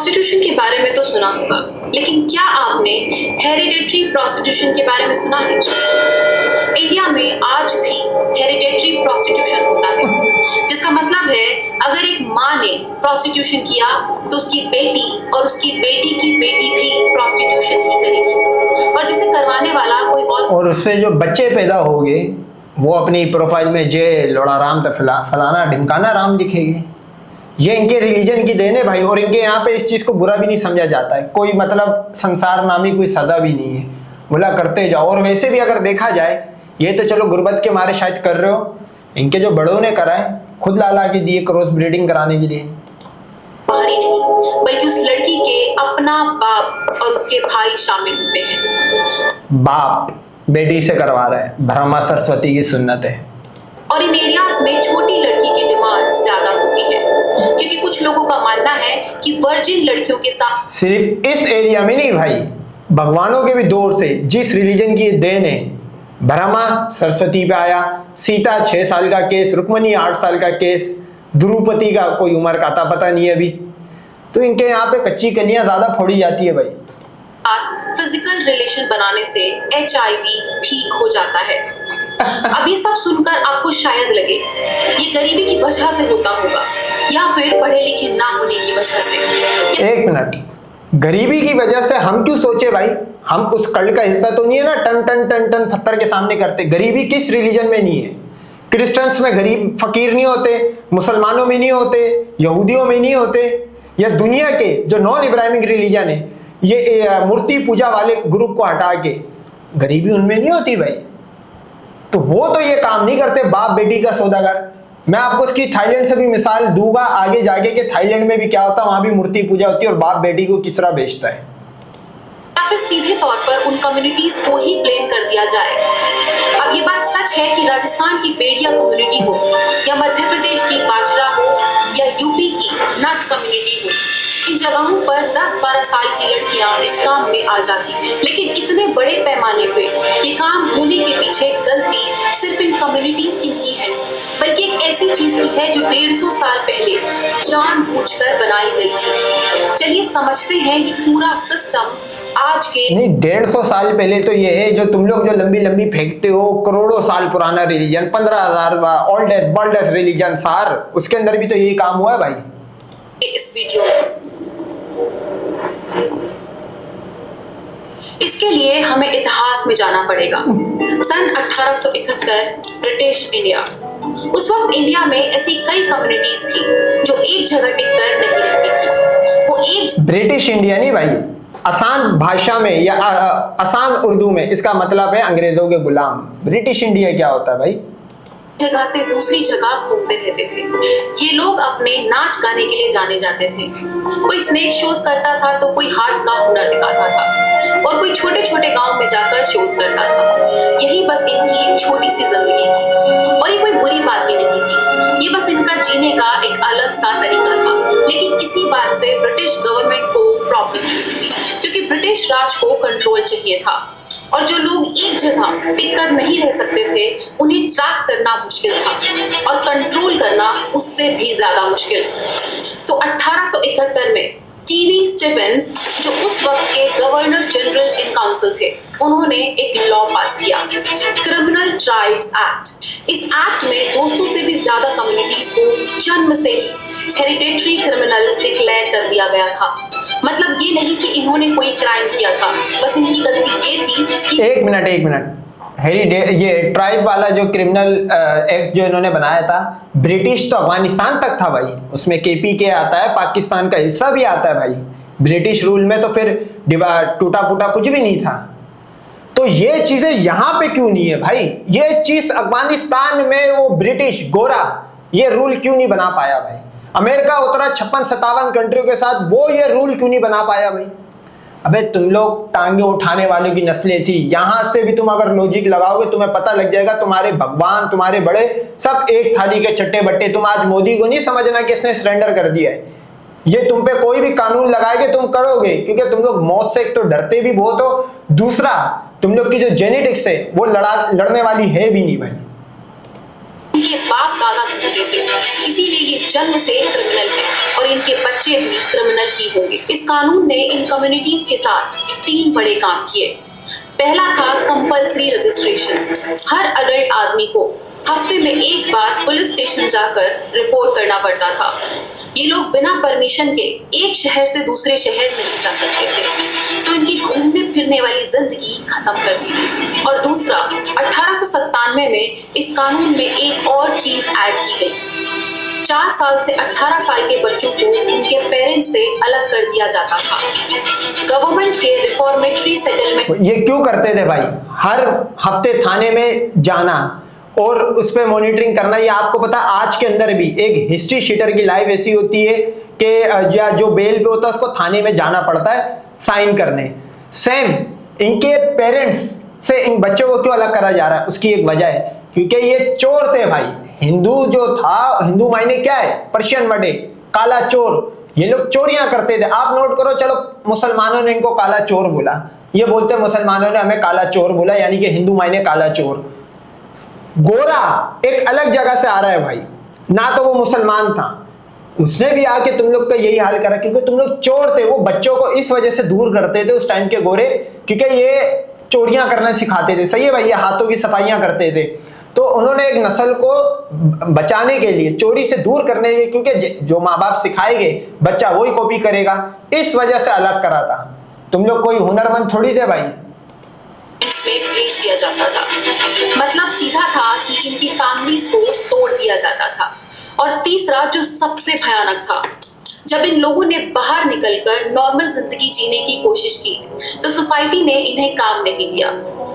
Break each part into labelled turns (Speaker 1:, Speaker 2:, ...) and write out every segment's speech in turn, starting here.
Speaker 1: Prostitution के बारे में तो सुना होगा, लेकिन क्या आपने हेरिडेटरी प्रोस्टिट्यूशन के बारे में सुना है? इंडिया में आज भी हेरिडेटरी प्रोस्टिट्यूशन होता है, जिसका मतलब है अगर एक माँ ने प्रोस्टिट्यूशन किया तो उसकी बेटी और उसकी बेटी की बेटी भी प्रोस्टिट्यूशन ही करेगी, और जिसे करवाने वाला कोई और
Speaker 2: उससे जो बच्चे पैदा होंगे वो अपनी प्रोफाइल में जय लोड़ाराम फलाना ढिमकाना राम लिखेंगे। ये इनके रिलीजन की देन है भाई, और इनके यहाँ पे इस चीज़ को बुरा भी नहीं समझा जाता है, कोई मतलब संसार नामी कोई सजा भी नहीं है, बोला करते जाओ। और वैसे भी अगर देखा जाए, ये तो चलो गुर्बत के मारे शायद कर रहे हो, इनके जो बड़ों ने करा है खुद ला के दिए क्रॉस ब्रीडिंग कराने के लिए।
Speaker 1: बाहरी नहीं, बल्कि उस लड़की के अपना बाप और उसके भाई शामिल होते हैं।
Speaker 2: बाप बेटी से करवा रहे हैं, ब्रह्मा सरस्वती की सुन्नत है।
Speaker 1: और इन एरियाज में छोटी लड़की की डिमांड ज्यादा होती है, क्योंकि कुछ लोगों का मानना है कि वर्जिन लड़कियों के साथ
Speaker 2: सिर्फ इस एरिया में नहीं भाई, भगवानों के भी दौर से जिस रिलीजन की देन है, ब्रह्मा सरस्वती पे आया, सीता 6 साल का केस, रुक्मणी 8 साल का केस, द्रुपति का कोई उम्र का आता पता नहीं है अभी, तो इनके यहाँ पे कच्ची कलियां ज्यादा फोड़ी जाती है भाई।
Speaker 1: फिजिकल रिलेशन बनाने से HIV ठीक हो जाता है। अब ये सब सुनकर आपको शायद लगे ये गरीबी की वजह से होता होगा, या फिर पढ़े लिखे ना होने की वजह से।
Speaker 2: एक मिनट, गरीबी की वजह से हम क्यों सोचे भाई? हम उस कल्ट का हिस्सा तो नहीं है ना, टन टन टन टन पत्थर के सामने करते। गरीबी किस रिलीजन में नहीं है? क्रिश्चियंस में गरीब फकीर नहीं होते, मुसलमानों में नहीं होते, यहूदियों में नहीं होते, या दुनिया के जो नॉन इब्राहिमिक रिलीजन है, ये मूर्ति पूजा वाले ग्रुप को हटा के गरीबी उनमें नहीं होती भाई। तो वो तो ये काम नहीं करते, बाप बेटी का सौदागर। मैं आपको इसकी थाईलैंड से भी मिसाल दूंगा आगे जाके कि थाईलैंड में भी क्या होता है, वहां भी मूर्ति पूजा होती है और बाप बेटी को किस तरह बेचता है।
Speaker 1: या फिर सीधे तौर पर उन कम्युनिटीज को ही ब्लेम कर दिया जाए। अब ये बात सच है कि राजस्थान की बेड़िया कम्युनिटी हो, या मध्य प्रदेश की बाजरा हो, या यूपी की नट कम्युनिटी हो, इन जगहों पर 10-12 साल की लड़कियां इस काम में आ जाती हैं। लेकिन इतने बड़े पैमाने पे ये काम होने के पीछे गलती सिर्फ इन कम्युनिटीज की नहीं है, बल्कि एक ऐसी चीज की है जो 150 साल पहले जानबूझकर बनाई गई थी। चलिए समझते हैं ये पूरा सिस्टम आज के
Speaker 2: नहीं, 150 साल पहले तो ये है जो तुम लोग जो लंबी लंबी फेंकते हो, करोड़ों साल पुराना रिलीजन, 15,000 ओल्डेस्ट रिलीजन सार, उसके अंदर भी तो यही काम हुआ है भाई।
Speaker 1: इस वीडियो में इसके लिए हमें इतिहास में जाना पड़ेगा। सन 1871 ब्रिटिश इंडिया। उस वक्त इंडिया में ऐसी कई कम्युनिटीज थी जो एक जगह टिककर नहीं रहती थी। वो एक
Speaker 2: ब्रिटिश इंडिया नहीं भाई, आसान भाषा में या आसान उर्दू में इसका मतलब है अंग्रेजों के गुलाम। ब्रिटिश इंडिया क्या होता है भाई?
Speaker 1: जगह से दूसरी जगह घूमते रहते थे। ये लोग अपने नाच गाने के लिए जाने जाते थे। कोई स्नेक शोज करता था तो कोई हाथ का हुनर दिखाता था, और कोई छोटे छोटे गांव में जाकर शोज करता था। यही बस इनकी एक छोटी सी जिंदगी थी, और ये कोई बुरी बात भी नहीं थी। ये बस इनका जीने का एक अलग सा तरीका था। लेकिन इसी बात से ब्रिटिश गवर्नमेंट को प्रॉब्लम शुरू हुई, क्योंकि ब्रिटिश राज को कंट्रोल चाहिए था, और जो लोग एक जगह टिककर नहीं रह सकते थे उन्हें ट्रैक करना मुश्किल था, और कंट्रोल करना उससे भी ज्यादा मुश्किल। तो 1871 में टीवी स्टीफेंस, जो उस वक्त के गवर्नर जनरल इन काउंसिल थे, उन्होंने एक लॉ पास किया, क्रिमिनल ट्राइब्स एक्ट। इस एक्ट में 200 से भी ज्यादा कम्युनिटीज को जन्म से हेरिडेटरी क्रिमिनल डिक्लेयर कर दिया गया था। मतलब ये नहीं कि इन्होंने कोई क्राइम किया था, बस इनकी गलती ये थी कि
Speaker 2: एक मिनट, ये ट्राइब वाला जो क्रिमिनल एक्ट जो इन्होंने बनाया था, ब्रिटिश तो अफगानिस्तान तक था भाई, उसमें KPK आता है, पाकिस्तान का हिस्सा भी आता है भाई। ब्रिटिश रूल में तो फिर टूटा फूटा कुछ भी नहीं था। तो ये चीजें यहाँ पे क्यों नहीं है भाई? ये चीज अफगानिस्तान में वो ब्रिटिश गोरा ये रूल क्यों नहीं बना पाया भाई? अमेरिका उतरा 56-57 कंट्रियों के साथ, वो ये रूल क्यों नहीं बना पाया भाई? अबे तुम लोग टांगे उठाने वालों की नस्लें थी, यहां से भी तुम अगर लॉजिक लगाओगे तुम्हें पता लग जाएगा, तुम्हारे भगवान तुम्हारे बड़े सब एक थाली के चट्टे बट्टे। तुम आज मोदी को नहीं समझना कि इसने सरेंडर कर दिया है, ये तुम पे कोई भी कानून लगाएंगे तुम करोगे, क्योंकि तुम लोग मौत से एक तो डरते भी बहुत हो, दूसरा तुम लोग की जो जेनेटिक्स है वो लड़ने वाली है भी नहीं भाई।
Speaker 1: इनके बाप दादा घूमते थे, इसीलिए ये जन्म से क्रिमिनल है और इनके बच्चे भी क्रिमिनल ही होंगे। इस कानून ने इन कम्युनिटीज के साथ 3 बड़े काम किए। पहला था कंपल्सरी रजिस्ट्रेशन। हर अडल्ट आदमी को हफ्ते में एक बार पुलिस स्टेशन जाकर रिपोर्ट करना पड़ता था। ये लोग बिना परमिशन के एक शहर से दूसरे शहर नहीं जा सकते थे, तो इनकी घूमने फिरने वाली जिंदगी खत्म कर दी गई। और दूसरा, 1897 में इस कानून में एक और चीज ऐड की गई। 4 साल से 18 साल के बच्चों को उनके पेरेंट्स से अलग कर दिया जाता था। गवर्नमेंट के रिफॉर्मेटरी सेटलमेंट
Speaker 2: ये क्यों करते थे भाई? हर हफ्ते थाने में जाना और उस पर मॉनिटरिंग करना। ये आपको पता, आज के अंदर भी एक हिस्ट्री शीटर की लाइफ ऐसी होती है कि या जो बेल पे होता है उसको थाने में जाना पड़ता है साइन करने। सेम इनके पेरेंट्स से इन बच्चों को क्यों अलग करा जा रहा है? उसकी एक वजह है, क्योंकि ये चोर थे भाई। हिंदू जो था, हिंदू मायने क्या है? पर्शियन मडे, काला चोर। ये लोग चोरियां करते थे। आप नोट करो, चलो मुसलमानों ने इनको काला चोर बोला, ये बोलते मुसलमानों ने हमें काला चोर बोला, यानी कि हिंदू मायने काला चोर। गोरा एक अलग जगह से आ रहा है भाई, ना तो वो मुसलमान था, उसने भी आके तुम लोग का यही हाल करा, क्योंकि तुम लोग चोर थे। वो बच्चों को इस वजह से दूर करते थे उस टाइम के गोरे, क्योंकि ये चोरियां करना सिखाते थे। सही है भाई, ये हाथों की सफाइयां करते थे। तो उन्होंने एक नस्ल को बचाने के लिए, चोरी से दूर करने के लिए, क्योंकि जो माँ बाप सिखाएंगे बच्चा वही कॉपी करेगा, इस वजह से अलग करा था। तुम लोग कोई हुनरमंद थोड़ी थे भाई।
Speaker 1: में भेज दिया जाता था। मतलब सीधा था कि इनकी फैमिलीज को तोड़ दिया जाता था। और तीसरा, जो सबसे भयानक था, जब इन लोगों ने बाहर निकलकर नॉर्मल जिंदगी जीने की कोशिश की तो सोसाइटी ने इन्हें काम नहीं दिया,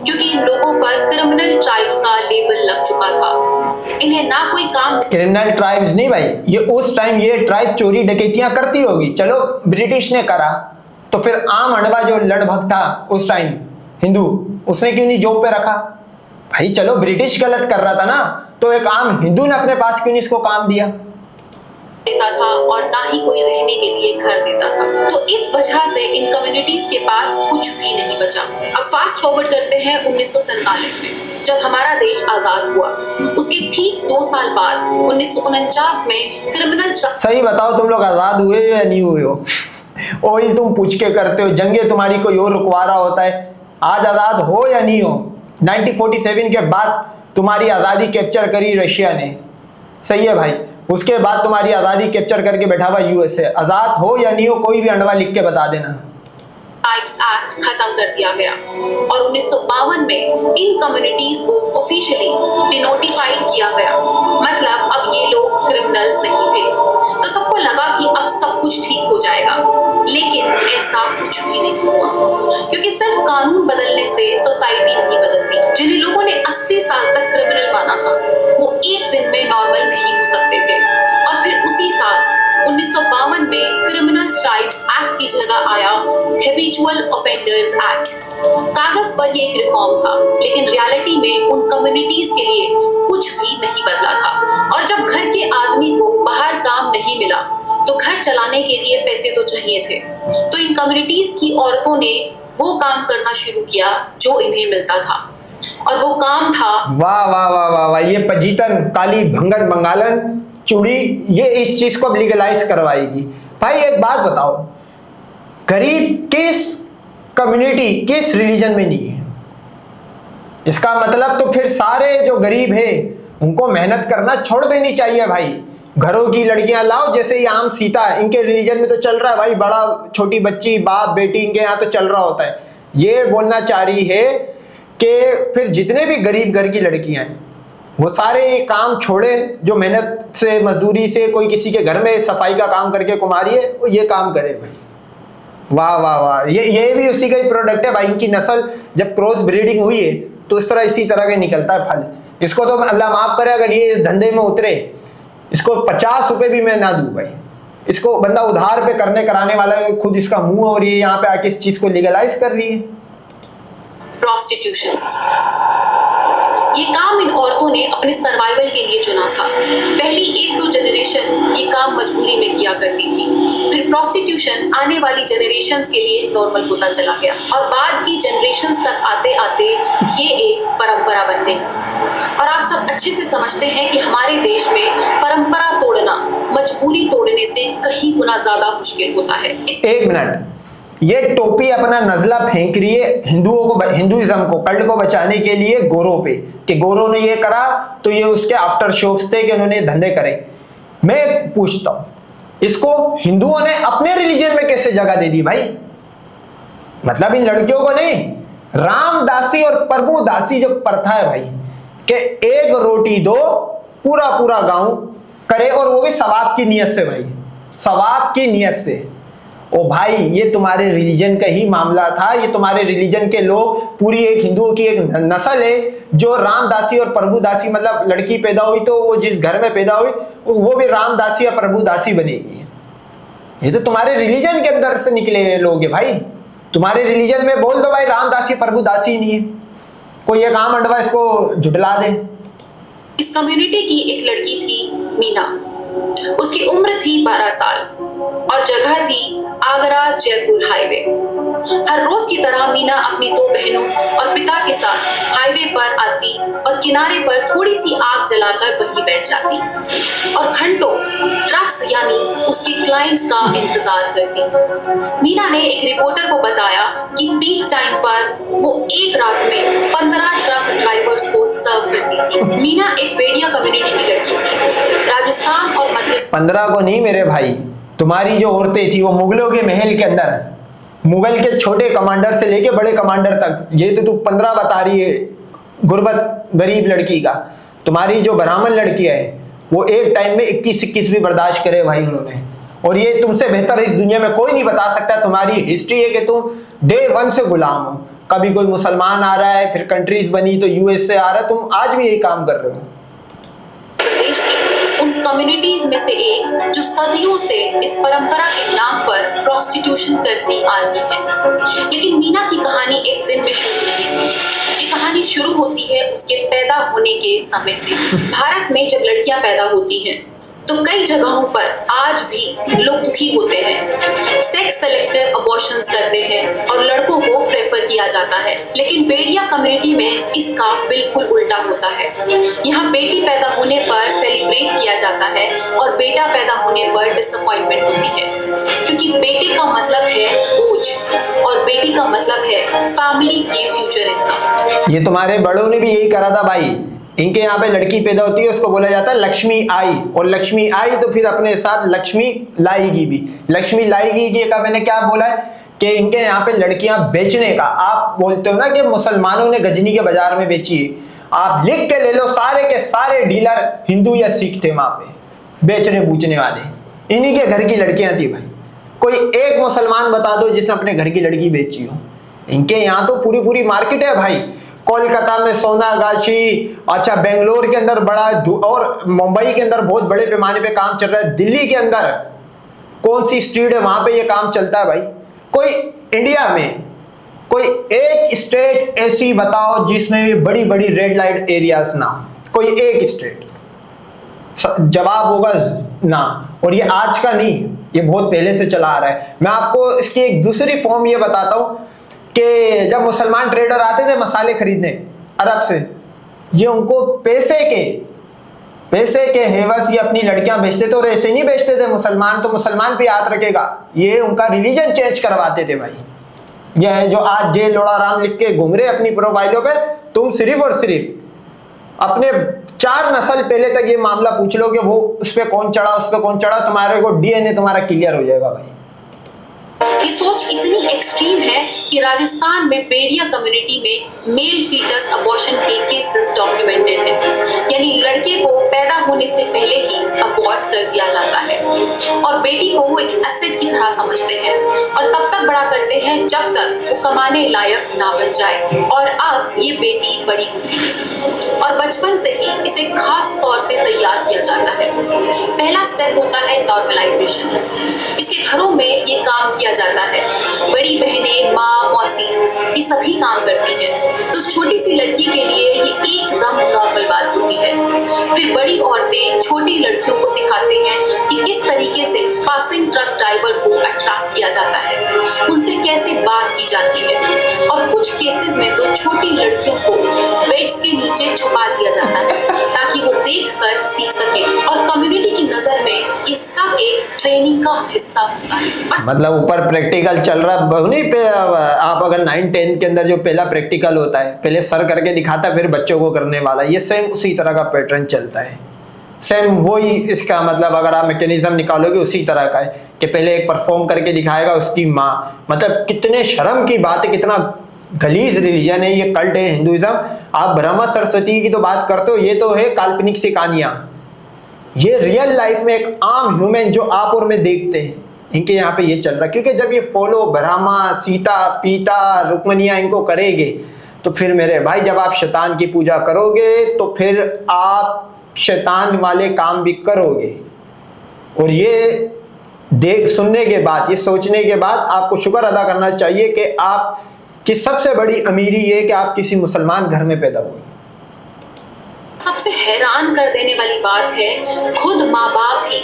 Speaker 1: क्योंकि इन लोगों पर क्रिमिनल ट्राइब्स का लेबल लग चुका था। इन्हें ना कोई काम।
Speaker 2: क्रिमिनल ट्राइब्स नहीं भाई, ये उस टाइम ये ट्राइब चोरी डकैतियां करती होगी। चलो ब्रिटिश ने करा, तो फिर आम अड़वा जो लड़भग था उस टाइम हिंदू, उसने क्यों नहीं जॉब पे रखा भाई? चलो ब्रिटिश गलत कर रहा था ना, तो एक आम हिंदू ने अपने पास क्यों नहीं इसको काम दिया?
Speaker 1: देता था और ना ही कोई रहने के लिए घर देता था। तो इस वजह से इन कम्युनिटीज के पास कुछ भी नहीं बचा। अब फास्ट फॉरवर्ड करते हैं 1947 में, जब हमारा देश आजाद हुआ। उसके ठीक 2 साल बाद 1949 में क्रिमिनल।
Speaker 2: सही बताओ, तुम लोग आजाद हुए या नहीं हुए हो? ऑयल तुम पूछ के करते हो, जंगे तुम्हारी कोई और रुकवा रहा होता है। आज आजाद हो या नहीं हो? 1947 के बाद तुम्हारी आजादी कैप्चर करी रशिया ने। सही है भाई, उसके बाद तुम्हारी आजादी कैप्चर करके बैठा हुआ यूएसए। आजाद हो या नहीं हो, कोई भी अंडवा लिख के बता देना।
Speaker 1: ट्राइब्स एक्ट खत्म कर दिया गया और 1952 में इन कम्युनिटीज को ऑफिशियली डिनोटिफाइड किया गया। मतलब अब ये लोग क्रिमिनल्स नहीं थे। तो सबको लगा कि अब सब कुछ ठीक हो जाएगा, लेकिन ऐसा कुछ भी नहीं हुआ, क्योंकि सिर्फ कानून बदलने से सोसाइटी नहीं बदलती। जिन लोगों ने 80 साल तक क्रिमिनल माना था, वो एक दिन में नॉर्मल नहीं हो सकते थे। और फिर उसी साल 1952 में क्रिमिनल ट्राइब्स एक्ट की जगह आया हैबिचुअल ऑफेंडर्स एक्ट। कागज पर ये एक रिफॉर्म था, लेकिन रियलिटी में उन कम्युनिटीज के लिए कुछ भी नहीं बदला था। और जब घर के आदमी को बाहर काम नहीं मिला, तो घर चलाने के लिए पैसे तो चाहिए थे। तो इन कम्युनिटीज की औरतों ने वो काम करना शुरू किया जो इन्हें मिलता था, और वो काम था।
Speaker 2: वाह वाह वाह वाह वाह, ये पजीतन, काली, भंगन, बंगालन, चूड़ी, ये इस चीज को लीगलाइज करवाएगी। भाई एक बात बताओ, गरीब किस कम्युनिटी, किस रिलीजन में नहीं है? इसका मतलब तो फिर सारे जो गरीब है उनको मेहनत करना छोड़ देनी चाहिए भाई। घरों की लड़कियां लाओ, जैसे ये आम सीता, इनके रिलीजन में तो चल रहा है भाई, बड़ा छोटी बच्ची बाप बेटी इनके यहाँ तो चल रहा होता है। ये बोलना चाह रही है कि फिर जितने भी गरीब घर की लड़कियां हैं वो सारे ये काम छोड़े, जो मेहनत से, मजदूरी से, कोई किसी के घर में सफाई का काम करके कुमारी है, वो ये काम करे भाई। वाह वाह वाह, ये भी उसी का ही प्रोडक्ट है भाई। इनकी नस्ल जब क्रॉस ब्रीडिंग हुई है तो इस तरह इसी तरह के निकलता है फल। इसको तो अल्लाह माफ करे अगर ये इस धंधे में उतरे, इसको 50 रुपए भी मैं ना दूं भाई। इसको बंदा उधार पे करने कराने वाला है, खुद इसका मुंह हो रही है, यहाँ पे आके इस चीज को लीगलाइज कर रही है।
Speaker 1: प्रोस्टिट्यूशन, ये काम इन औरतों ने अपने सर्वाइवल के लिए चुना था। पहली 1-2 जनरेशन ये काम मजबूरी में किया करती थी, फिर प्रोस्टिट्यूशन आने वाली जनरेशंस के लिए नॉर्मल होता चला गया, और बाद की जनरेशंस तक आते आते ये एक परंपरा बन गई। और आप सब अच्छे से समझते हैं कि हमारे देश में परंपरा तोड़ना मजबूरी तोड़ने से कहीं गुना ज्यादा मुश्किल होता है।
Speaker 2: एक मिनट, ये टोपी अपना नजला फेंक रही है हिंदुओं को, हिंदुइज्म को, कल्ट को बचाने के लिए गोरों पे, कि गोरों ने ये करा तो ये उसके आफ्टर शोक्स थे कि उन्होंने धंधे करे। मैं पूछता हूं, इसको हिंदुओं ने अपने रिलीजन में कैसे जगह दे दी भाई? मतलब इन लड़कियों को नहीं, रामदासी और प्रभुदासी जो प्रथा है भाई, कि एक रोटी दो पूरा पूरा गांव करे, और वो भी सवाब की नियत से भाई, सवाब की नियत से। ओ भाई, ये तुम्हारे रिलीजन का ही मामला था। ये तुम्हारे रिलीजन के लोग, पूरी एक हिंदुओं की एक नस्ल है जो रामदासी और प्रभुदासी, मतलब लड़की पैदा हुई तो वो जिस घर में पैदा हुई वो भी रामदासी या प्रभुदासी बनेगी। ये तो तुम्हारे रिलीजन के अंदर से निकले हुए लोग हैं भाई। तुम्हारे रिलीजन में बोल दो भाई रामदासी प्रभुदासी नहीं है, कोई एक आम अंडवा इसको झुटला दे।
Speaker 1: इस कम्युनिटी की एक लड़की थी मीना। उसकी उम्र थी 12 साल और जगह थी आगरा जयपुर हाईवे। हर रोज की तरह मीना अपनी 2 बहनों और पिता के साथ हाईवे पर आती और किनारे पर थोड़ी सी आग जलाकर वहीं बैठ जाती और घंटों ट्रक्स यानी उसके क्लाइंट्स का इंतजार करती। मीना ने एक रिपोर्टर को बताया कि पीक टाइम पर वो एक रात में 15 ट्रक ड्राइवर्स को सर्व करती थी। मीना एक बेड़िया कम्युनिटी की लड़की थी। राजस्थान और मध्य
Speaker 2: 15 को नहीं मेरे भाई, तुम्हारी जो औरतें थी वो मुगलों के महल के अंदर, मुगल के छोटे कमांडर से लेके बड़े कमांडर तक, ये तो तू 15 बता रही है गुर्बत गरीब लड़की का। तुम्हारी जो ब्राह्मण लड़की है वो एक टाइम में 21 भी बर्दाश्त करे भाई उन्होंने। और ये तुमसे बेहतर इस दुनिया में कोई नहीं बता सकता। तुम्हारी हिस्ट्री है कि तुम डे 1 से गुलाम हो। कभी कोई मुसलमान आ रहा है, फिर कंट्रीज बनी तो यूएस से आ रहा है, तुम आज भी यही काम कर रहे हो।
Speaker 1: प्रदेश की उन कम्युनिटीज में से एक जो सदियों से इस परंपरा के नाम पर प्रोस्टिट्यूशन करती आ रही है। लेकिन मीना की कहानी एक दिन में शुरू नहीं हुई। ये कहानी शुरू होती है उसके पैदा होने के समय से। भारत में जब लड़कियां पैदा होती हैं तो कई जगहों पर आज भी लोग दुखी होते हैं, सेक्स सेलेक्टिव अबॉर्शंस करते हैं और लड़कों को प्रेफर किया जाता है। लेकिन बेड़िया कम्युनिटी में इसका बिल्कुल उल्टा होता है। यहाँ बेटी पैदा होने पर सेलिब्रेट किया जाता है और बेटा पैदा होने पर डिसअपॉइंटमेंट होती है, क्योंकि बेटे का मतलब है बोझ और बेटी का मतलब है फैमिली की फ्यूचर इनकम।
Speaker 2: ये तुम्हारे बड़ों ने भी यही करा था भाई। इनके यहाँ पे लड़की पैदा होती है उसको बोला जाता है लक्ष्मी आई, और लक्ष्मी आई तो फिर अपने साथ लक्ष्मी लाएगी भी। लक्ष्मी लाएगी की का मैंने क्या बोला है कि इनके यहाँ पे लड़कियां बेचने का, आप बोलते हो ना कि मुसलमानों ने गजनी के बाजार में बेची है, आप लिख के ले लो, सारे के सारे डीलर हिंदू या सिख थे वहां पे बेचने बूचने वाले, इन्हीं के घर की लड़कियां थी भाई। कोई एक मुसलमान बता दो जिसने अपने घर की लड़की बेची हो। इनके यहाँ तो पूरी पूरी मार्केट है भाई। कोलकाता में सोनागाछी, अच्छा बेंगलोर के अंदर बड़ा, और मुंबई के अंदर बहुत बड़े पैमाने पे काम चल रहा है। दिल्ली के अंदर कौन सी स्ट्रीट है वहां पे ये काम चलता है भाई। कोई इंडिया में कोई एक स्टेट ऐसी बताओ जिसमें बड़ी बड़ी रेड लाइट एरियाज ना, कोई एक स्टेट। जवाब होगा ना। और ये आज का नहीं, ये बहुत पहले से चला आ रहा है। मैं आपको इसकी एक दूसरी फॉर्म ये बताता हूं कि जब मुसलमान ट्रेडर आते थे मसाले खरीदने अरब से, ये उनको पैसे के हेवस ये अपनी लड़कियां बेचते थे। और ऐसे नहीं बेचते थे मुसलमान, तो मुसलमान पे हाथ रखेगा, ये उनका रिलीजन चेंज करवाते थे भाई। ये जो आज जे लोड़ा राम लिख के घूम रहे अपनी प्रोफाइलों पे, तुम सिर्फ और सिर्फ अपने 4 नस्ल पहले तक ये मामला पूछ लो कि वो उस पे कौन चढ़ा, तुम्हारे को डीएनए तुम्हारा क्लियर हो जाएगा भाई।
Speaker 1: ये सोच इतनी एक्सट्रीम है कि राजस्थान में बेड़िया कम्युनिटी में मेल फीटस अबॉर्शन के केसेस डॉक्यूमेंटेड है, यानी लड़के को पैदा होने से पहले ही अबॉर्ट कर दिया जाता है और बेटी को वो एक एसेट की तरह समझते हैं और तब तक बड़ा करते हैं जब तक वो कमाने लायक ना बन जाए। और अब ये बेटी बड़ी होती है और बचपन से ही इसे खास तौर से तैयार किया जाता है। पहला स्टेप होता है नॉर्मलाइजेशन। इसके घरों में ये काम किया जाता है। बड़ी बहनें, माँ, मौसी ये सभी काम करती हैं, तो छोटी सी लड़की के लिए ये एकदम नॉर्मल बात होती है। फिर बड़ी औरतें छोटी लड़कियों को सिखाते हैं कि किस तरीके से पासिंग ट्रक ड्राइवर को अट्रैक्ट किया जाता है, उनसे कैसे बात की जाती है। और कुछ केसेस में तो छोटी लड़कियों को बेड्स के नीचे छुपा दिया जाता है ताकि वो देखकर सीख सके। और कम्युनिटी की नजर में ये सब एक ट्रेनिंग का हिस्सा होता है। और
Speaker 2: मतलब ऊपर प्रैक्टिकल चल रहा नहीं पे, आप अगर 9-10 के अंदर जो पहला प्रैक्टिकल होता है, पहले सर करके दिखाता है फिर बच्चों को करने वाला, ये सेम उसी तरह का पैटर्न चलता है। सेम वही इसका मतलब अगर आप मैकेनिज्म निकालोगे उसी तरह का है कि पहले एक परफॉर्म करके दिखाएगा उसकी माँ। मतलब कितने शर्म की बात है, कितना गलीज रिलीजन है ये, कल्ट है हिंदुइज्म। आप ब्रह्मा सरस्वती की तो बात करते हो, ये तो है काल्पनिक सी कहानियां। ये रियल लाइफ में एक आम ह्यूमन जो आप और मैं देखते हैं, इनके यहाँ पे ये चल रहा है। क्योंकि जब ये फॉलो ब्रह्मा सीता पीता रुक्मनिया इनको करेंगे तो फिर मेरे भाई जब आप शैतान की पूजा करोगे तो फिर आप शैतान वाले काम भी करोगे। और ये देख सुनने के बाद, ये सोचने के बाद आपको शुक्र अदा करना चाहिए कि आप की सबसे बड़ी अमीरी ये कि आप किसी मुसलमान घर में पैदा हुए।
Speaker 1: सबसे हैरान कर देने वाली बात है, खुद माँ बाप ही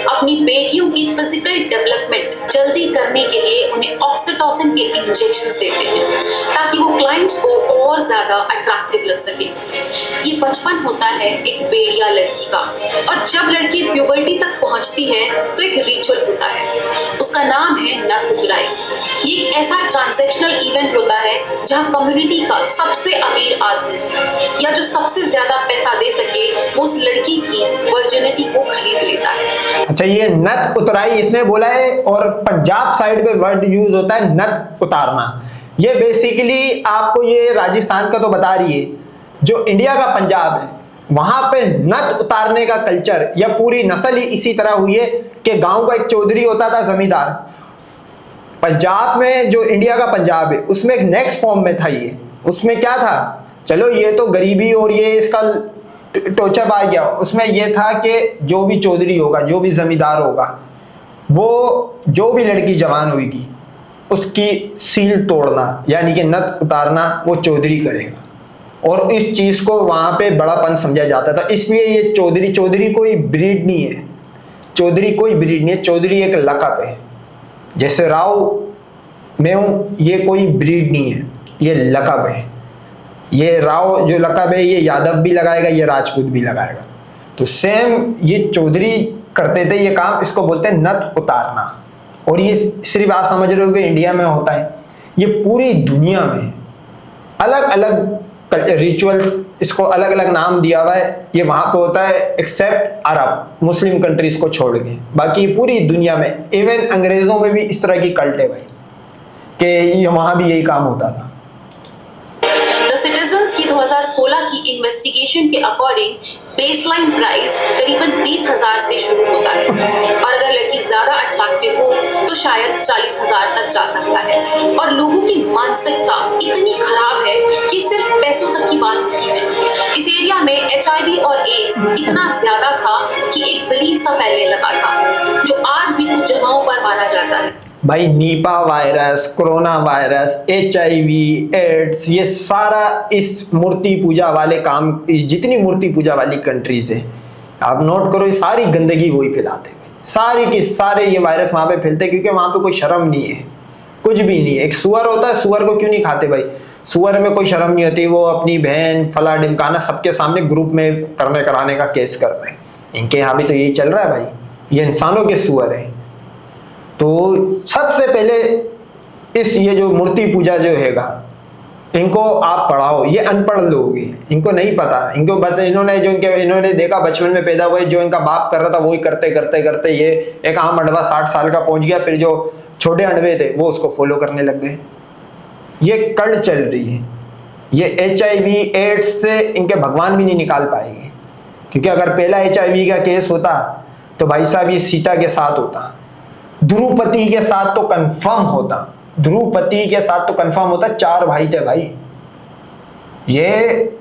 Speaker 1: अपनी बेटियों की फिजिकल डेवलपमेंट जल्दी करने के लिए उन्हें ऑक्सीटोसिन के इंजेक्शंस देते हैं ताकि वो क्लाइंट्स को और ज्यादा अट्रैक्टिव लग सके। ये बचपन होता है एक बेड़िया लड़की का, और जब लड़की प्यूबर्टी तक पहुंचती है तो एक रिचुअल होता है, उसका नाम है नथ उतराई। ये एक ऐसा ट्रांजैक्शनल इवेंट होता है जहां कम्युनिटी का सबसे अमीर आदमी या जो सबसे ज्यादा पैसा दे सके वो उस लड़की की वर्जिनिटी को खरीद लेता है।
Speaker 2: अच्छा, ये नथ उतराई इसने बोला है, और पंजाब साइड पे वर्ड यूज होता है नथ उतारना। ये बेसिकली आपको ये राजस्थान का तो बता रही है, जो इंडिया का पंजाब है वहां पे नथ उतारने का कल्चर या पूरी नस्ल ही इसी तरह हुई है कि गांव का एक चौधरी होता था जमींदार। पंजाब में जो इंडिया का पंजाब है उसमें एक नेक्स्ट फॉर्म में था ये। उसमें क्या था, चलो ये तो गरीबी और ये इसका टोचअप आ गया, उसमें यह था कि जो भी चौधरी होगा, जो भी जमींदार होगा, वो जो भी लड़की जवान होगी उसकी सील तोड़ना यानी कि नथ उतारना वो चौधरी करेगा। और इस चीज को वहां पे बड़ापन समझा जाता था, इसलिए ये चौधरी कोई ब्रीड नहीं है। चौधरी कोई ब्रीड नहीं है, चौधरी एक लक़ब है। जैसे राव मैं हूं, ये कोई ब्रीड नहीं है, ये लक़ब है। ये राव जो लक़ब है ये यादव भी लगाएगा, ये राजपूत भी लगाएगा। तो सेम ये चौधरी करते थे ये काम, इसको बोलते हैं नथ उतारना। और ये सिर्फ आप समझ रहे हो कि इंडिया में होता है, ये पूरी दुनिया में अलग अलग रिचुअल्स, इसको अलग अलग नाम दिया हुआ है। ये वहां पे होता है एक्सेप्ट अरब मुस्लिम कंट्रीज को छोड़ के, बाकी पूरी दुनिया में, इवन अंग्रेजों में भी इस तरह की कल्ट है भाई, कि ये वहां भी यही काम होता था।
Speaker 1: सिटीजंस की 2016 की इन्वेस्टिगेशन के अकॉर्डिंग बेसलाइन प्राइस करीबन 30,000 से शुरू होता है, और अगर लड़की ज्यादा अट्रैक्टिव हो तो शायद 40,000 तक जा सकता है। और लोगों की मानसिकता इतनी खराब है कि सिर्फ पैसों तक की बात नहीं है। इस एरिया में HIV और एड्स इतना ज्यादा था कि एक बिलीफ सा फैलने लगा था, जो आज भी कुछ जगहों पर माना जाता है।
Speaker 2: भाई Nipah virus, corona virus, HIV, AIDS, ये सारा इस मूर्ति पूजा वाले काम, जितनी मूर्ति पूजा वाली कंट्रीज है आप नोट करो, ये सारी गंदगी वही फैलाते हैं। सारे के सारे ये वायरस वहां पे फैलते हैं क्योंकि वहां पे कोई शर्म नहीं है, कुछ भी नहीं है। एक सुअर होता है, सुअर को क्यों नहीं खाते भाई? सुअर में कोई शर्म नहीं होती, वो अपनी बहन फला ढिमकाना सबके सामने ग्रुप में करने कराने का केस करते हैं। इनके यहाँ भी तो यही चल रहा है भाई, ये इंसानों के सुअर है। तो सबसे पहले ये जो मूर्ति पूजा जो हैगा, इनको आप पढ़ाओ। ये अनपढ़ लोग हैं, इनको नहीं पता, इनको बस इन्होंने देखा बचपन में पैदा हुए, जो इनका बाप कर रहा था वही करते करते करते ये एक आम अडवा 60 साल का पहुंच गया, फिर जो छोटे अंडवे थे वो उसको फॉलो करने लग गए। ये कल्ट चल रही है। ये HIV एड्स से इनके भगवान भी नहीं निकाल पाएंगे, क्योंकि अगर पहला HIV का केस होता तो भाई साहब ये सीता के साथ होता, द्रुपति के साथ तो कंफर्म होता, द्रुपति के साथ तो कंफर्म होता। 4 भाई थे भाई। ये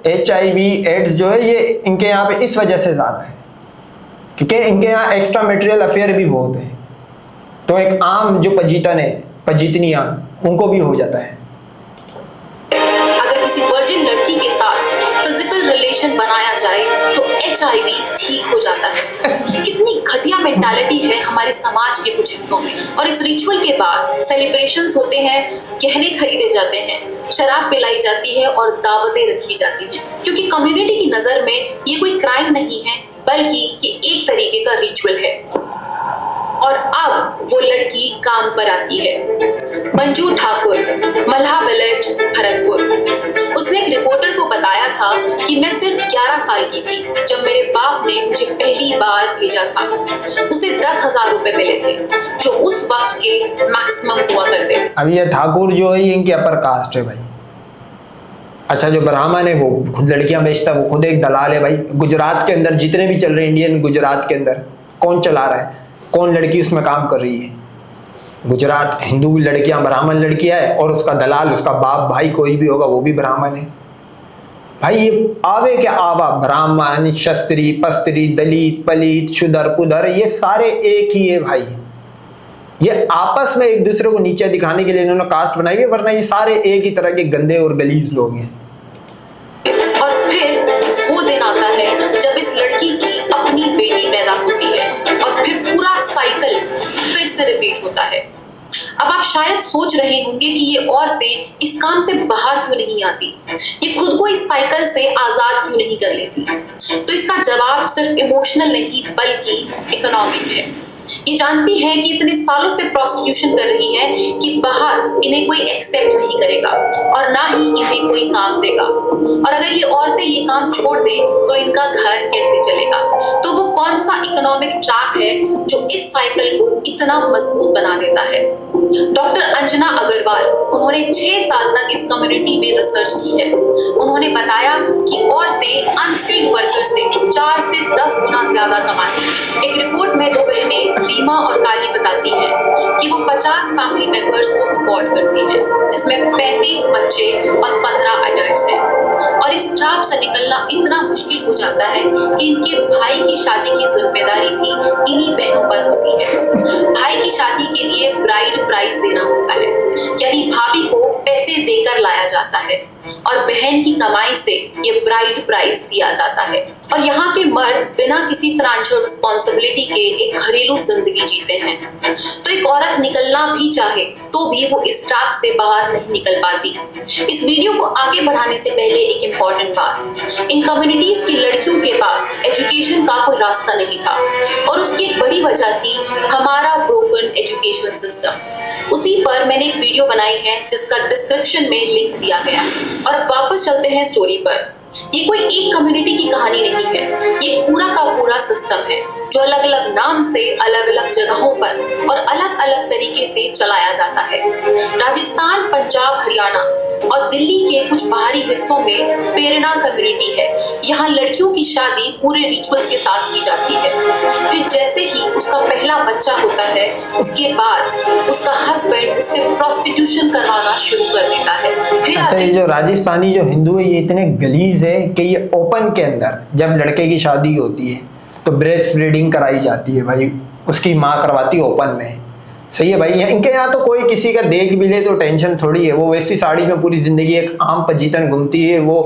Speaker 2: HIV एड्स जो है ये इनके यहाँ पे इस वजह से ज्यादा है क्योंकि इनके यहाँ एक्स्ट्रा मटेरियल अफेयर भी बहुत है। तो एक आम जो पजीतन है, पजीतनियां, उनको भी हो जाता है।
Speaker 1: अगर किसी वर्जिन लड़की के साथ फिजिकल रिलेशन इंजेक्शन बनाया जाए तो HIV ठीक हो जाता है। कितनी घटिया मेंटालिटी है हमारे समाज के कुछ हिस्सों में। और इस रिचुअल के बाद सेलिब्रेशंस होते हैं, गहने खरीदे जाते हैं, शराब पिलाई जाती है और दावतें रखी जाती हैं, क्योंकि कम्युनिटी की नजर में ये कोई क्राइम नहीं है, बल्कि ये एक तरीके का रिचुअल है। और अब वो लड़की काम पर आती है। मंजू ठाकुर, मल्हा विलेज, भरतपुर। उसने एक रिपोर्टर को बताया था कि मैं सिर्फ 11 साल की थी जब मेरे बाप ने मुझे पहली बार भेजा था। उसे 10,000 रुपए मिले थे, जो उस वक्त के मैक्सिमम हुआ करते थे।
Speaker 2: अब ये ठाकुर जो है इनकी अपर कास्ट है भाई। अच्छा, जो ब्राह्मण है वो खुद लड़कियां बेचता है, वो खुद एक दलाल है भाई। गुजरात के अंदर जितने भी चल रहे हैं इंडियन, गुजरात के अंदर कौन चला रहा है, कौन लड़की उसमें काम कर रही है? गुजरात हिंदू लड़कियां, ब्राह्मण लड़कियां है, और उसका दलाल, उसका बाप भाई कोई भी होगा वो भी ब्राह्मण है भाई। ये आवे क्या आवा, ब्राह्मण, क्षत्रिय, पस्त्री, दलित, पलित, शुदर, पुदर, ये सारे एक ही है भाई। ये आपस में एक दूसरे को नीचे दिखाने के लिए इन्होंने कास्ट बनाई है, वरना ये सारे एक ही तरह के गंदे और गलीज लोग हैं।
Speaker 1: और फिर वो दिन आता है जब इस लड़की की अपनी बेटी पैदा होती है, और फिर पूरा साइकिल फिर से रिपीट होता है। अब आप शायद सोच रहे होंगे कि ये औरतें इस काम से बाहर क्यों नहीं आती, ये खुद को इस साइकिल से आजाद क्यों नहीं कर लेती? तो इसका जवाब सिर्फ इमोशनल नहीं बल्कि इकोनॉमिक है। ये जानती है कि इतने सालों से प्रोस्टिट्यूशन कर रही है कि बाहर इन्हें कोई एक्सेप्ट नहीं करेगा और ना ही इन्हें कोई काम देगा। और अगर ये औरतें ये काम छोड़ दें तो इनका घर कैसे चलेगा? तो वो कौन सा इकोनॉमिक ट्रैप है जो इस साइकिल को इतना मजबूत बना देता है? डॉक्टर अंजना अग्रवाल, उन्होंने 6 साल तक इस कम्युनिटी में रिसर्च की है। उन्होंने बताया कि औरतें अनस्किल्ड वर्कर से 4 से 10 गुना ज्यादा कमाती हैं। एक रिपोर्ट में 2 बहनें रीमा और काली बताती हैं कि वो 50 फैमिली मेंबर्स को सपोर्ट करती हैं, जिसमें 35 बच्चे और 15 एडल्ट्स हैं। और इस ट्रैप से निकलना इतना मुश्किल हो जाता है कि इनके भाई की शादी की जिम्मेदारी भी इन्हीं बहनों पर होती है। भाई की शादी के लिए ब्राइड प्राइस देना होता है, यानी भाभी को पैसे देकर लाया जाता है और बहन की कमाई से ये ब्राइड प्राइस दिया जाता है। और यहाँ के मर्द बिना किसी फाइनेंशियल रिस्पॉन्सिबिलिटी के एक घरेलू जिंदगी जीते हैं। तो एक औरत निकलना भी चाहे तो भी वो इस ट्रैप से बाहर नहीं निकल पाती। इस वीडियो को आगे बढ़ाने से पहले एक इम्पॉर्टेंट बात, इन कम्युनिटीज की लड़कियों के पास एजुकेशन का कोई रास्ता नहीं था, और उसकी एक बड़ी वजह थी हमारा ब्रोकन एजुकेशन सिस्टम। उसी पर मैंने एक वीडियो बनाई है जिसका डिस्क्रिप्शन में लिंक दिया गया है। और अब वापस चलते हैं स्टोरी पर। ये कोई एक कम्युनिटी की कहानी नहीं है, ये पूरा का पूरा सिस्टम है जो अलग अलग नाम से अलग अलग जगहों पर और अलग अलग तरीके से चलाया जाता है। राजस्थान, पंजाब, हरियाणा और दिल्ली के कुछ बाहरी हिस्सों में प्रेरणा कम्युनिटी है। यहाँ लड़कियों की शादी पूरे रिचुअल्स के साथ की जाती है। फिर जैसे ही उसका पहला बच्चा होता है, उसके बाद उसका हस्बैंड उससे प्रोस्टिट्यूशन करवाना शुरू कर देता है। फिर
Speaker 2: अच्छा, ये जो राजस्थानी जो हिंदू है ये इतने गलीज है कि ये ओपन के अंदर जब लड़के की शादी होती है तो ब्रेस्ट फीडिंग कराई जाती है भाई, उसकी माँ करवाती है ओपन में। सही है भाई, इनके यहाँ तो कोई किसी का देख भी ले तो टेंशन थोड़ी है, वो वैसी साड़ी में पूरी जिंदगी एक आम पजीतन घूमती है वो।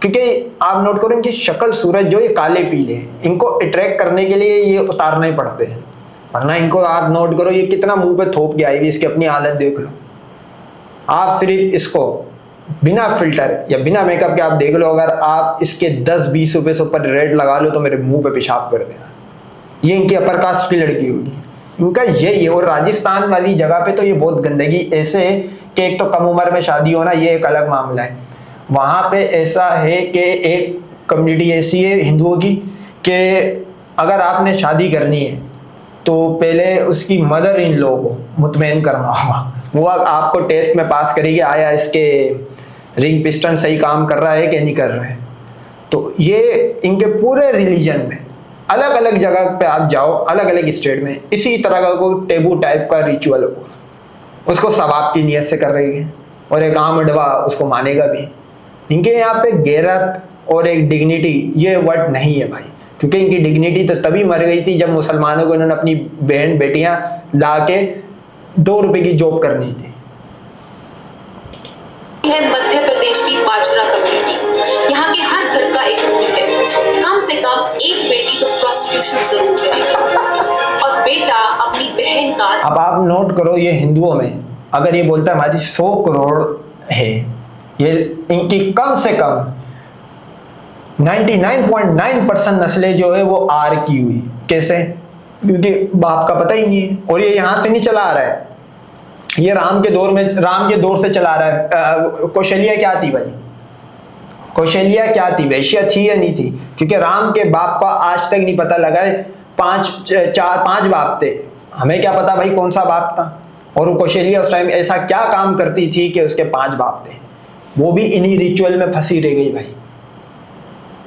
Speaker 2: क्योंकि आप नोट करो इनकी शक्ल सूरत जो ये काले पीले, इनको अट्रैक्ट करने के लिए ये उतारने पड़ते हैं, वरना इनको आप नोट करो ये कितना मुंह पे थोप के आएगी, इसकी अपनी हालत देख लो। आप सिर्फ इसको बिना फिल्टर या बिना मेकअप के आप देख लो, अगर आप इसके 10-20 रुपए से ऊपर रेट लगा लो तो मेरे मुंह पे पेशाब कर देना। ये इनकी अपर कास्ट की लड़की होगी, इनका यही है। और राजस्थान वाली जगह पे तो ये बहुत गंदगी ऐसे है कि एक तो कम उम्र में शादी होना ये एक अलग मामला है। वहाँ पे ऐसा है कि एक कम्युनिटी ऐसी है हिंदुओं की कि अगर आपने शादी करनी है तो पहले उसकी मदर इन लॉ को मुतमईन करना होगा, वो आपको टेस्ट में पास करेगी आया इसके रिंग पिस्टन सही काम कर रहा है कि नहीं कर रहा है। तो ये इनके पूरे रिलीजन में अलग अलग जगह पे आप जाओ, अलग अलग स्टेट में इसी तरह का कोई टेबू टाइप का रिचुअल होगा, उसको सवाब की नीयत से कर रही है और एक आम अडवा उसको मानेगा भी। इनके यहाँ पे गैरत और एक डिग्निटी ये वर्ड नहीं है भाई, क्योंकि इनकी डिग्निटी तो तभी मर गई थी जब मुसलमानों को इन्होंने अपनी बहन बेटियां ला के 2 रुपए की जॉब करनी थी।
Speaker 1: है मध्य प्रदेश की बाजरा कम्युनिटी। यहाँ के हर घर का एक रूल है, कम से कम एक बेटी तो प्रोस्टिट्यूशन जरूर करेगी और बेटा अपनी बहन का।
Speaker 2: अब आप नोट करो, ये हिंदुओं में अगर ये बोलता है हमारी 100 करोड़ है, ये इनकी कम से कम 99.9% नस्लें जो है वो आर की हुई। कैसे? क्योंकि बाप का पता ही नहीं है, और ये यहां से नहीं चला आ रहा है, ये राम के दौर से चला रहा है। कौशल्या क्या थी भाई? कौशल्या क्या थी? वैश्या थी या नहीं थी? क्योंकि राम के बाप का आज तक नहीं पता लगा है। 5 बाप थे, हमें क्या पता भाई कौन सा बाप था। और वो कौशल्या उस टाइम ऐसा क्या काम करती थी कि उसके 5 बाप थे? वो भी इन्हीं रिचुअल में फंसी रह गई भाई।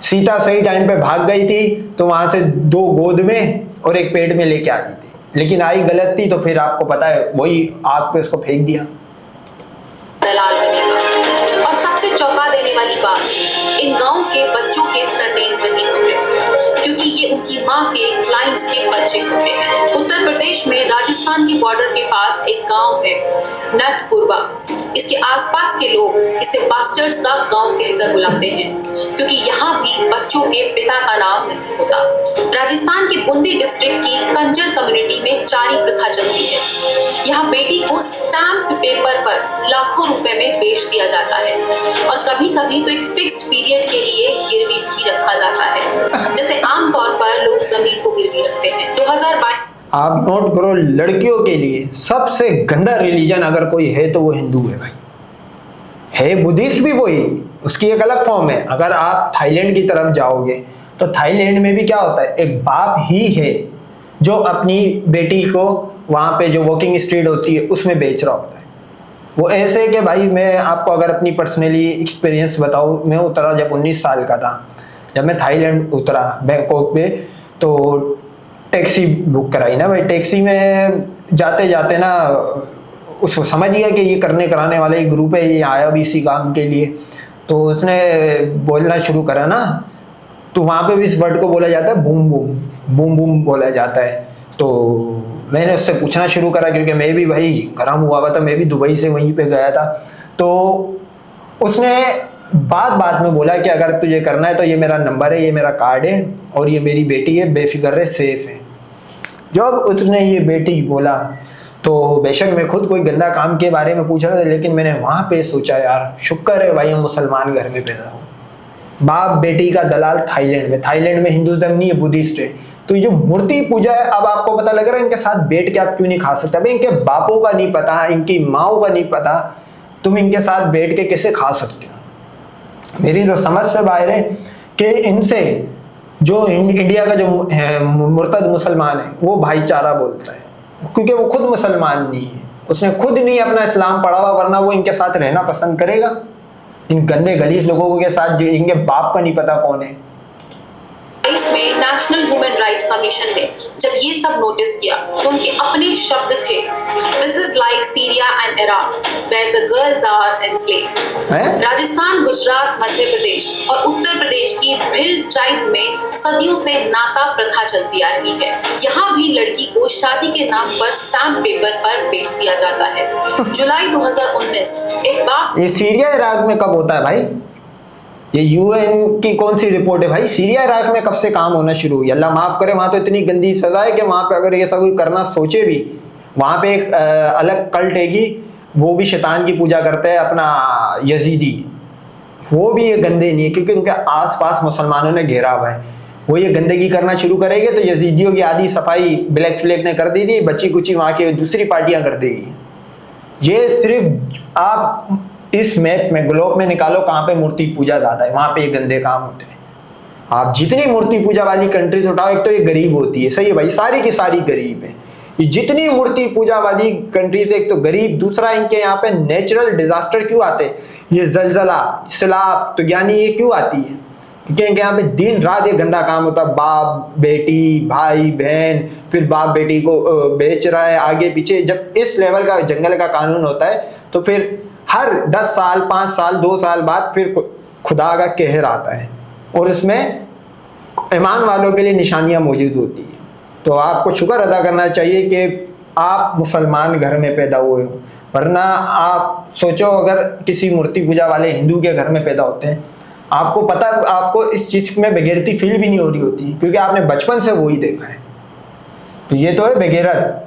Speaker 2: सीता सही टाइम पे भाग गई थी तो वहां से 2 गोद में और एक पेट में लेके आई थी, लेकिन आई गलत थी तो फिर आपको पता है वही आग पे उसको फेंक दिया।
Speaker 1: दलाल बनेगा। और सबसे चौंका देने वाली बात, इन गांव के बच्चों के सरनेम्स नहीं होते क्योंकि ये उनकी माँ के क्लाइंट्स के बच्चे होते हैं। उत्तर प्रदेश में राजस्थान के बॉर्डर के पास एक गांव है नटपुरवा। इसके आसपास के लोग इसे बास्टर्ड्स का गांव कहकर बुलाते हैं क्योंकि यहाँ भी बच्चों के पिता का नाम नहीं होता। राजस्थान के बूंदी डिस्ट्रिक्ट की कंजर कम्युनिटी में जारी प्रथा चलती है। यहाँ बेटी को स्टैम्प पेपर पर लाखों रुपए में बेच दिया जाता है और कभी कभी तो एक फिक्स्ड पीरियड के लिए गिरवी भी रखा जाता है, जैसे आमतौर पर लोग जमीन को गिरवी रखते हैं। 2022
Speaker 2: आप नोट करो, लड़कियों के लिए सबसे गंदा रिलीजन अगर कोई है तो वो हिंदू है भाई। है बुद्धिस्ट भी वही, उसकी एक अलग फॉर्म है। अगर आप थाईलैंड की तरफ जाओगे तो थाईलैंड में भी क्या होता है, एक बाप ही है जो अपनी बेटी को वहां पे जो वॉकिंग स्ट्रीट होती है उसमें बेच रहा होता है। वो ऐसे कि भाई मैं आपको अगर अपनी पर्सनली एक्सपीरियंस बताऊं, मैं उतरा जब 19 साल का था, जब मैं थाईलैंड उतरा बैंकॉक में, तो टैक्सी बुक कराई ना भाई। टैक्सी में जाते जाते ना उसको समझ गया कि ये कराने वाले एक ग्रुप है, ये आया भी इसी काम के लिए, तो उसने बोलना शुरू करा ना, तो वहाँ पे भी इस वर्ड को बोला जाता है बूम बूम, बूम बूम बोला जाता है। तो मैंने उससे पूछना शुरू करा क्योंकि मैं भी भाई गरम हुआ था, मैं भी दुबई से वहीं पे गया था। तो उसने बात में बोला कि अगर तुझे करना है तो ये मेरा नंबर है, ये मेरा कार्ड है और ये मेरी बेटी है, बेफिक्र है, सेफ है। जब उसने ये बेटी बोला तो बेशक मैं खुद कोई गंदा काम के बारे में पूछ रहा था, लेकिन मैंने वहां पे सोचा यार शुक्र है भाई हम मुसलमान घर में पैदा हो। बाप बेटी का दलाल थाईलैंड में हिंदुज्म नहीं है, बुद्धिस्ट है। तो ये जो मूर्ति पूजा है, अब आपको पता लग रहा है इनके साथ बैठ के आप क्यों नहीं खा सकते। अभी इनके बापों का नहीं पता, इनकी माओ का नहीं पता, तुम इनके साथ बैठ के कैसे खा सकते हो। मेरी तो समझ से बाहर है कि इनसे जो इंडिया का जो मुर्तद मुसलमान है वो भाईचारा बोलता है, क्योंकि वो खुद मुसलमान नहीं है, उसने खुद नहीं अपना इस्लाम पढ़ा हुआ, वरना वो इनके साथ रहना पसंद करेगा। इन गंदे गलीज लोगों के साथ जो इनके बाप का नहीं पता कौन है।
Speaker 1: में नेशनल ह्यूमन राइट्स कमीशन ने जब ये सब नोटिस किया तो उनके अपने शब्द थे, this is like Syria and Iraq where the girls are enslaved. Rajasthan, Gujarat, Madhya Pradesh और उत्तर प्रदेश की भिल ट्राइब में सदियों से नाता प्रथा चलती आ रही है। यहाँ भी लड़की को शादी के नाम पर स्टैम्प पेपर पर बेच दिया जाता है। जुलाई 2019 एक बाप,
Speaker 2: ये सीरिया इराक में कब होता है भाई? ये यूएन की कौन सी रिपोर्ट है भाई? सीरिया इराक में कब से काम होना शुरू हुई? अल्लाह माफ करे, वहां तो इतनी गंदी सजा है कि वहां पे अगर ये सब कोई करना सोचे भी, वहां पे एक अलग कल्ट है, वो भी शैतान की पूजा करते हैं, अपना यजीदी। वो भी ये गंदे नहीं है क्योंकि उनके आसपास मुसलमानों ने घेरा हुआ है। वो ये गंदगी करना शुरू करेंगे तो यजीदियों की आधी सफाई ब्लैक फ्लैग ने कर दी थी, बच्ची कुची वहां की दूसरी पार्टियां कर देगी। ये सिर्फ आप इस मैप में ग्लोब में निकालो कहाँ पे मूर्ति पूजा ज्यादा है, वहां पे ये गंदे काम होते हैं। आप जितनी मूर्ति पूजा वाली कंट्रीज उठाओ, एक तो ये गरीब होती है, सही है भाई, सारी की सारी गरीब है। ये जितनी मूर्ति पूजा वाली कंट्रीज, एक तो गरीब, दूसरा इनके यहाँ पे नेचुरल डिजास्टर क्यों आते हैं, ये जलजला, सैलाब, तो यानी ये क्यों आती है? क्योंकि इनके यहाँ पे दिन रात ये गंदा काम होता है, बाप बेटी, भाई बहन, फिर बाप बेटी को बेच रहा है आगे पीछे। जब इस लेवल का जंगल का कानून होता है तो फिर हर 10 साल, 5 साल, 2 साल बाद फिर खुदा का कहर आता है और उसमें ईमान वालों के लिए निशानियां मौजूद होती है। तो आपको शुक्र अदा करना चाहिए कि आप मुसलमान घर में पैदा हुए हो, वरना आप सोचो अगर किसी मूर्ति पूजा वाले हिंदू के घर में पैदा होते हैं आपको पता, आपको इस चीज में बेगैरती फील भी नहीं हो रही होती, क्योंकि आपने बचपन से वो ही देखा है। तो ये तो है बेगैरत।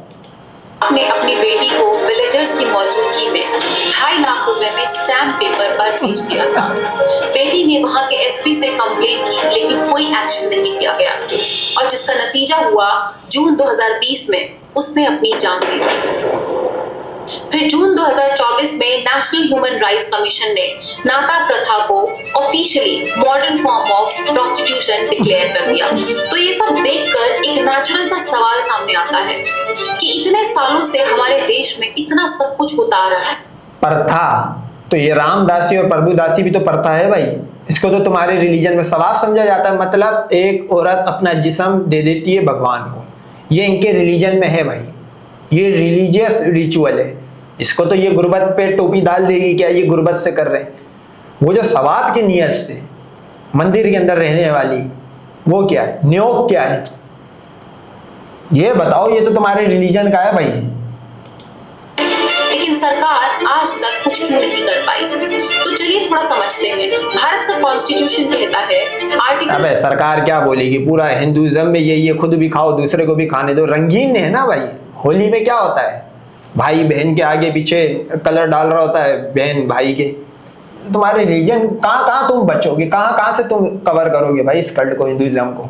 Speaker 1: ने अपनी बेटी को विलेजर्स की मौजूदगी में 2.5 लाख रुपए में स्टैम्प पेपर पर भेज दिया था। बेटी ने वहां के एसपी से कंप्लेंट की, लेकिन कोई एक्शन नहीं लिया गया और जिसका नतीजा हुआ जून 2020 में उसने अपनी जान दे दी। फिर जून 2024 में नेशनल ह्यूमन राइट्स कमीशन ने नाता प्रथा को officially modern form of prostitution declare कर दिया। तो ये सब देखकर एक नेचुरल सा सवाल सामने आता है कि इतने सालों से हमारे देश में इतना सब कुछ होता आ रहा है।
Speaker 2: प्रथा, तो ये रामदासी और प्रभुदासी भी तो प्रथा है भाई। इसको तो तुम्हारे रिलीजन में सवाब समझा जाता है, मतलब एक औरत अपना जिस्म दे देती है भगवान को। ये इनके रिलीजन में है भाई, ये रिलीजियस रिचुअल है। इसको तो ये गुर्बत पे टोपी डाल देगी क्या, ये गुर्बत से कर रहे हैं। वो जो सवाब की नियत से मंदिर के अंदर रहने वाली, वो क्या है, नियोग क्या है, ये बताओ। ये तो तुम्हारे रिलीजन का है भाई।
Speaker 1: लेकिन सरकार आज तक कुछ क्यों नहीं कर पाई? तो चलिए थोड़ा समझते हैं। भारत का कॉन्स्टिट्यूशन कहता है आर्टिकल।
Speaker 2: अबे सरकार क्या बोलेगी, पूरा हिंदुइज्म में ये खुद भी खाओ दूसरे को भी खाने दो, रंगीन है ना भाई। होली में क्या होता है, भाई बहन के आगे पीछे कलर डाल रहा होता है, बहन भाई के। तुम्हारे रिलीजन कहाँ तुम बचोगे, कहाँ से तुम कवर करोगे भाई इस कल्ट को, हिंदुइज्म को।